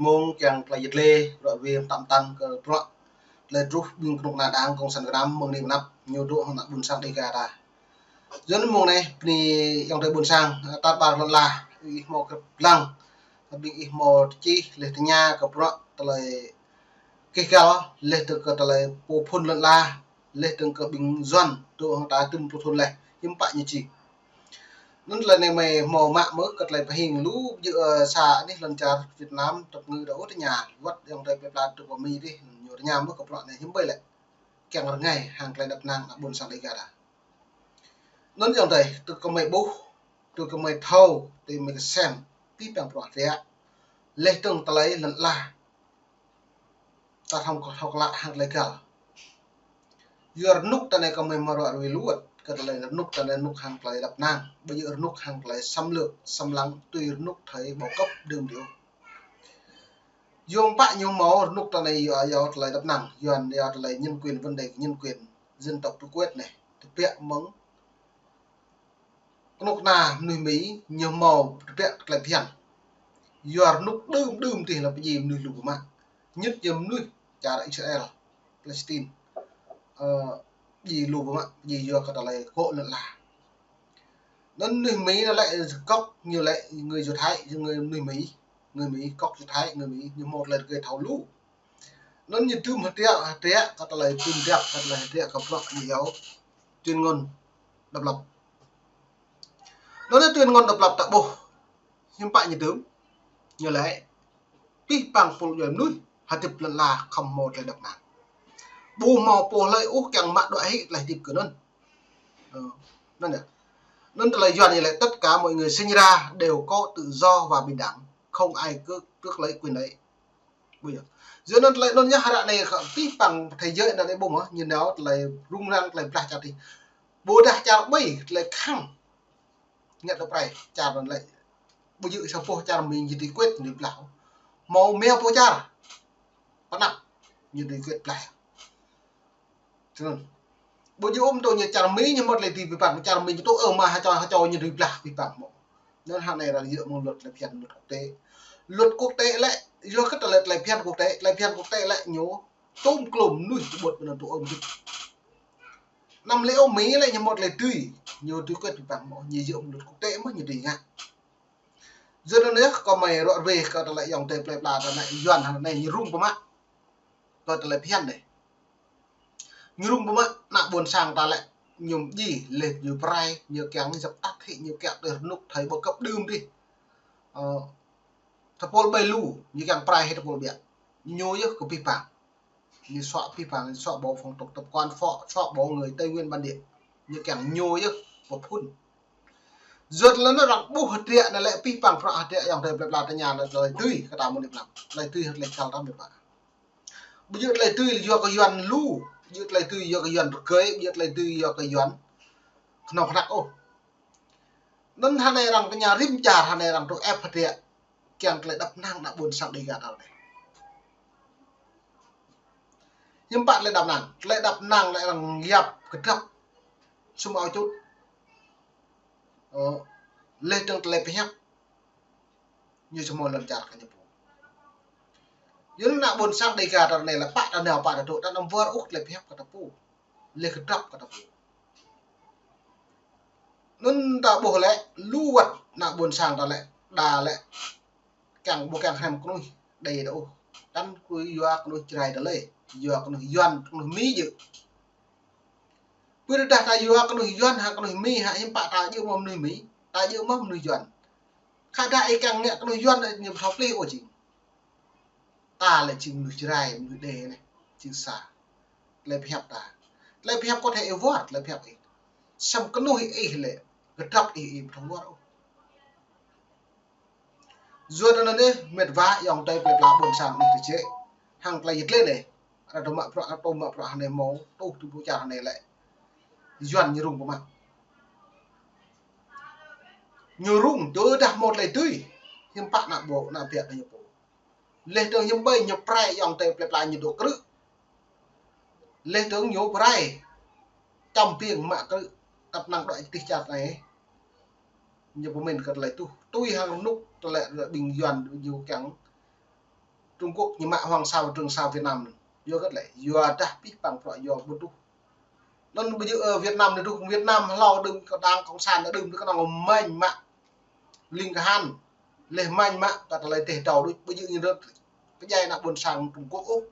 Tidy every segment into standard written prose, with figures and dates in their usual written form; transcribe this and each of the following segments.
mông chẳng là dịch lê rồi về tạm tan cái rõ lên rút bình cục là đang công sản gram mông niệm nắp nhiều độ hoặc là buồn sang đây cả ta dẫn mông này thì trong đây buồn sang ta bảo là một cái lăng bị một chi lên nhà cái rõ lại cái cao lên từ cái lại bộ phun là lên từ cái bình doan độ ta từng bộ phun này nhưng bạn như chị nên lần này mày mò mạ mới cật lại hình lũ dựa xả đi lần trả Việt Nam tập ngư đấu tới nhà vắt dòng tay bẹp lạt của mi đi nhiều nhà mới cặp loạn này hiếm bay lại kẹng ở ngày hàng lại đập nàng buồn sang đây cả đã nên dòng tay từ có mày bố từ có mày thâu thì mình xem tí bằng loạn thế lấy từng ta lấy lần là ta không có học lại hàng lại cả giờ nút ta này có mày mà rồi lũ cái này nút ta này nút hàng lại đập nàng bây giờ nút hàng lại xâm lược xâm lăng tùy nút thấy bảo cấp đường điệu dùng bạn nhiều máu nút ta này giờ lại đập nàng giờ lại nhân quyền vấn đề nhân quyền dân tộc tôi quyết này thực hiện mống nút nào nuôi mỹ nhiều màu thực hiện lại phiền giờ nút đơm thì là cái gì nuôi lũ mà nhất nhầm nuôi trả lại Israel Palestine gì lù mà gì giờ cái này hộ lần là nên người Mỹ nó lại cóc nhiều lại người Do Thái người người Mỹ cóc Do Thái người Mỹ như một lần gây tháo lũ nên như tüm hạt tía cái này tüm đẹp cái này tía gặp loại nhiều tuyên ngôn độc lập nó là tuyên ngôn độc lập tại bộ nhưng bạn như tướng như lại pi bằng phụ người núi hạt tiếp lần là không một là độc nạn bù màu bù lại ú càng mạng đội lại tiếp cửa nên nên nên là do này lại tất cả mọi người sinh ra đều có tự do và bình đẳng không ai cướp lấy quyền đấy bây giờ giữa nó lại nó nhá đoạn này tí bằng thầy giới là cái bùng á nhìn đó lại rung răng lại plà chặt thì bố đã chặt bay lại khăng nhận được này chặt lại bây giờ sao po chặt mình thì quyết thì lão màu mèo po chặt bắt nặng như thì quyết lại bây giờ ôm tôi như chặt mỹ nhưng một lại thì bị phạt chặt mình tôi ở mà cho như thì là bị phạt một nên hàng này là dựa một luật là phiền luật quốc tế lại do các lại phiền quốc tế lại nhớ tôm clom nuôi bột là tụ ông năm lễ ông mỹ lại như một lại tùy nhiều thứ quyết bị phạt một nhiều dựa luật quốc tế mới như thì ngại giờ nó nữa còn mày gọi về cái lại dòng tệp lại lại doan hàng này như rung của mắt rồi lại phiền này như rung của mắt nặng buồn sang ta lại nhung gì lệch như prai như kéo dập tắt thị như kẹo được nút thấy bộ cấp đơm đi thập bol bay lù như càng prai hay thập bol biển nhối của pi phẳng như sọ pi phẳng sọ bộ phong tục tập quan phọ sọ bộ người tây nguyên bản địa như càng nhối của phun ruột lớn nó rằng bu hạt địa này lại pi phẳng phọ hạt địa dòng thời là nhà là lời tươi cái tao một điểm lắm lời tươi hạt lại cao lắm được bạn bây giờ lời tươi là do cái doan lù bây giờ lời tươi do cái doan cưới bây giờ lời tươi do cái doan nó khắc ô nên hắn này rằng cái nhà rim trà hắn này rằng tôi ép hạt địa càng lại đập năng đã buồn sang đi gạt nào này nhưng bạn lại đập năng lại bằng dập cái thấp xung ao chút lên trong lại phải hấp như cho một lần chặt cái nhập những nào buồn sang đi gạt này là bạn nào bạn là tụi ta nằm vỡ út lại phải hấp cái tập phụ lên cái thấp cái tập phụ nên ta bổ lại lưu vật nào buồn sang ta lại đà lại càng bộ càng hàm con đầy đâu đan cuối doa con trai đó lấy doa con doan con mỹ dự bây đặt ta doa con doan ha con mỹ ha nhưng bạn ta dự mầm nuôi mỹ ta dự mầm nuôi doan khai đại càng nhẹ con doan lại nhiều học lý của chị ta lại chừng nuôi trai nuôi đề này chừng xả lại phép ta lại phép có thể vót lại phép ấy xong cái nuôi ấy lại cái trọc ấy không vót đâu rồi nó đấy mệt vã dòng tay phải là buồn sang đi thì chế hàng lại lên này là đồ mạ pro này máu tô từ bộ trà này lại doan như rung của mặt như rung tôi đặt một lại tươi nhưng bạn nạp bộ nạp việc như bộ lên đường nhưng bay nhập prai dòng tay phải là như đồ cự lên đường nhổ prai trong tiền mạ cự tập năng đội tịch chặt này như của mình cần lại tôi hàng lúc lại bình doan nhiều trắng Trung Quốc như mạng Hoàng Sa và Trường Sa Việt Nam do cái lại do đã biết bằng loại do buôn tu nên bây giờ ở Việt Nam thì Trung Việt Nam lo đừng có đang cộng sản đã đừng có nào mạnh mạng linh cả han lên mạnh mạng cả lại thể trào đôi bây giờ như đó cái dây là buôn sang Trung Quốc Úc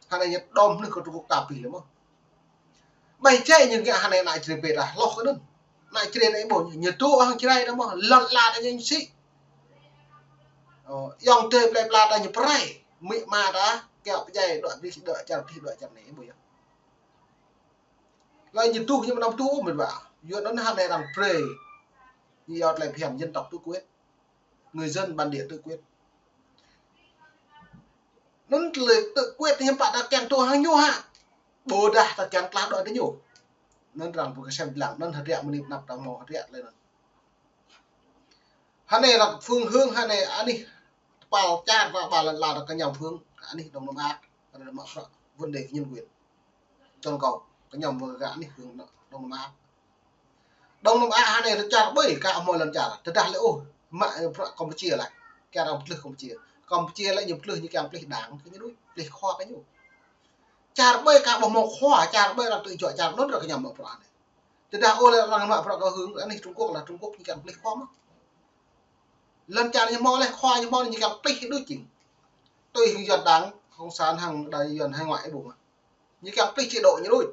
hàng này nhật đom nữa có Trung Quốc tạp phỉ lắm không bay chơi những cái hàng này lại chỉ về là lo cái đơn lại chỉ này bộ nhiệt độ hàng chỉ này đó mà lợn là như sĩ dòng chơi play play là như prai mị mà đã kẹo cái dây đoạn đi đợi chặt này bây giờ lại như tu nhưng mà năm tu mình bảo giờ nó hàng này làm pray giờ lại hiểm dân tộc tự quyết người dân bản địa tự quyết nó lời tự quyết thì bạn đã kèm tôi hàng nhô hạ bồ đà ta kèm lá đợi cái nhổ nên rằng một cái xem làm nên thật rẹo mình nạp đồng mò thật rẹo lên hắn này là phương hương hắn này anh đi vào cha và bà là cái nhầm phương anh đi đồng nam á là mọi vấn đề nhân quyền toàn cầu cái nhầm vừa gã đi hướng đông nam á hắn này nó cha bởi cả mọi lần trả thật ra là ôi mạng Campuchia lại cái nào lực Campuchia lại nhiều lực như cái lực đảng cái đối lực khoa cái nhủ cha bởi cả một khoa cha bởi là tự chọn cha nó được cái nhầm ở này thật ra ôi là mạng có hướng anh đi Trung Quốc là Trung Quốc như cái lực khoa mà lần cha như mò này khoa như mò như cái lực đối chỉnh tôi hướng dẫn đáng không sán hàng đại dần hai ngoại bụng như cái lực chế độ như đôi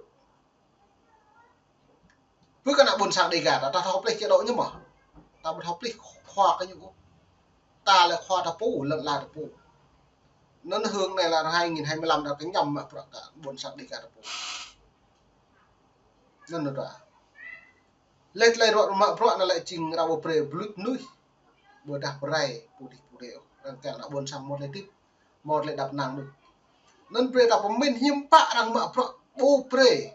với cái nào buồn sang đầy cả ta học lịch chế độ nhưng mà ta muốn học lịch khoa cái những ta là khoa ta phủ lần là ta phủ nó hướng này là 2025 là cái nhầm mà cả buồn sang đầy cả ta phủ nên là đó lên rồi mà nó lại trình ra một pre blue núi vừa đạp ray phụ đều cả là buồn sang một lại tiếp một lại đạp nàng được nên pre đạp mình hiếm bạ rằng mà bố pre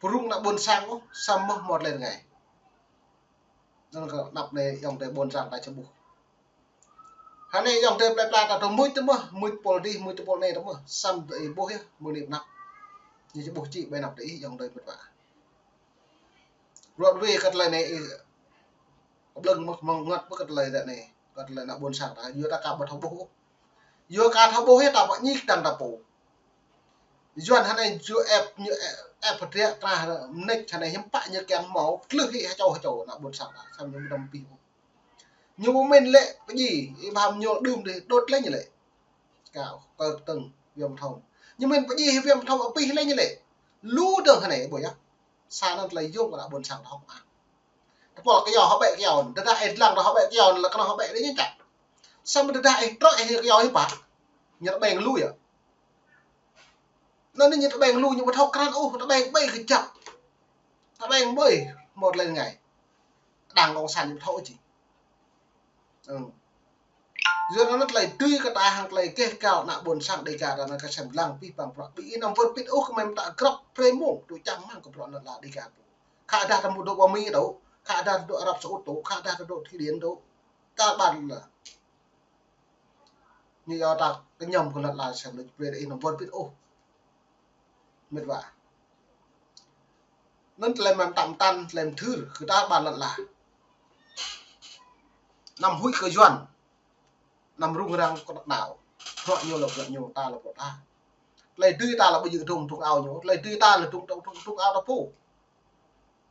Prung đã buồn sang không? Xong một lần ngày. Nên là đọc này dòng tới buồn sang tại trong bụng. Hắn này dòng tới play là trong mũi tấm mà, mũi pol này tấm mà, xong tới bố hết, mũi niệm nặng. Như cho bố chị bên đọc đấy dòng tới vật vả. Rồi về cắt lời này, lưng mong ngất với cắt lời này, cắt lời là buồn sang là vừa ta cả bật học bố. Vừa cả học bố hết là bọn nhích đằng đập bố. Doan hắn này chưa ép như ép vật rẻ ra nếch hắn này hiếm bạ như kèm máu lư khi hay châu là buồn sẵn là xong như đâm piu nhưng mà mình lệ cái gì làm nhiều đường thì đốt lên như lệ cào cơ từng viêm thông nhưng mình cái gì viêm thông ở pi lên như lệ lú đường hắn này bởi á xa nó lấy dung là buồn sẵn đó mà bỏ cái giò họ bẹ cái giò đất đại lăng họ bẹ cái giò là cái họ bẹ đấy như chặt xong rồi đất đại trọi cái giò ấy bả nhặt bèn lui à nó như nó bèn lui nhưng mà thâu can ô nó bèn bay cái chậm nó bèn bay một lần ngày đảng cộng sản thâu chỉ giờ nó lại tươi cái tài hàng lại kê cao nạ buồn sang đầy cả là cái sản lăng pi bằng bị nằm vượt biết ô không em đã crop premo tụi chẳng mang của bọn là đi cả khá đa một độ bom mi đâu khá đa độ Ả Rập Xê Út khá đa độ Thụy Điển đâu các bạn là như do ta cái nhầm của là sản lực về đây nằm vượt biết ô mệt vả nên làm tạm tan làm thứ người ta bàn là nằm hụi cơ doan nằm rung răng có đặc nào họ nhiều là nhiều ta là của ta lấy tươi ta là bây giờ trùng ao nhiều lấy tươi ta là trùng ao ta phố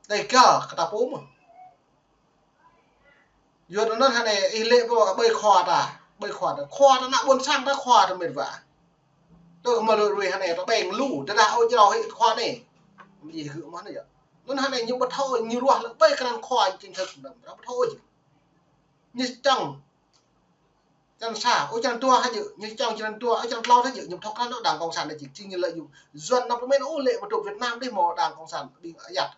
đây cả ta phố mà giờ nó thế này y lệ vào bơi khoa ta khoa nó nặng buồn sang ta khoa ta mệt vả tôi mà rồi thế này nó bèn lũ ta đạo cho nó khoa này gì hữu món này vậy nó này nhưng mà thôi như ruột nó bay cái khoa chính thực nó thôi như chẳng xả ôi chẳng tua hay dự như chẳng tua ấy chẳng lo hay dự nhưng thóc nó đảng cộng sản này chỉ như lợi dụng dần nó mới ô lệ một tổ Việt Nam đi mò đảng cộng sản bị giặt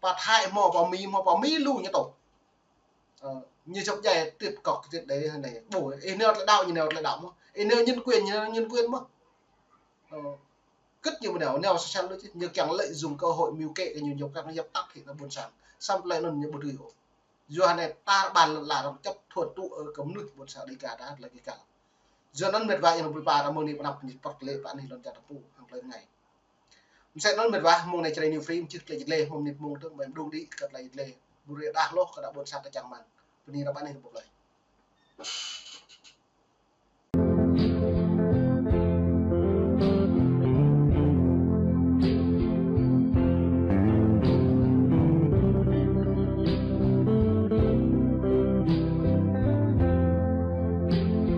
và hại mò vào mỹ lù như tổ như trong dài tuyệt cọc tuyệt đấy này bổ nêu lại đạo như nào lại đạo nêu nhân quyền mà cất như một nẻo xem nữa chứ như càng lợi dụng cơ hội mưu kệ nhiều nhiều các nhập tắc thì nó buồn sản xong lại nó như một điều giờ này ta bàn là chấp thuật tụ ở cấm nước buồn sản đi cả đã là cái cả giờ nó mệt vãi nó bị bà ra môn này nạp nhịp bật lệ bạn này lần chặt phụ hàng lên ngày sẽ nó mệt vãi môn này chơi nhiều phim chứ là lệ môn này môn thức mình đu đi cất lại lệ bùi đa lô cả đã buồn sản ta chẳng mặn vì là bạn này một lời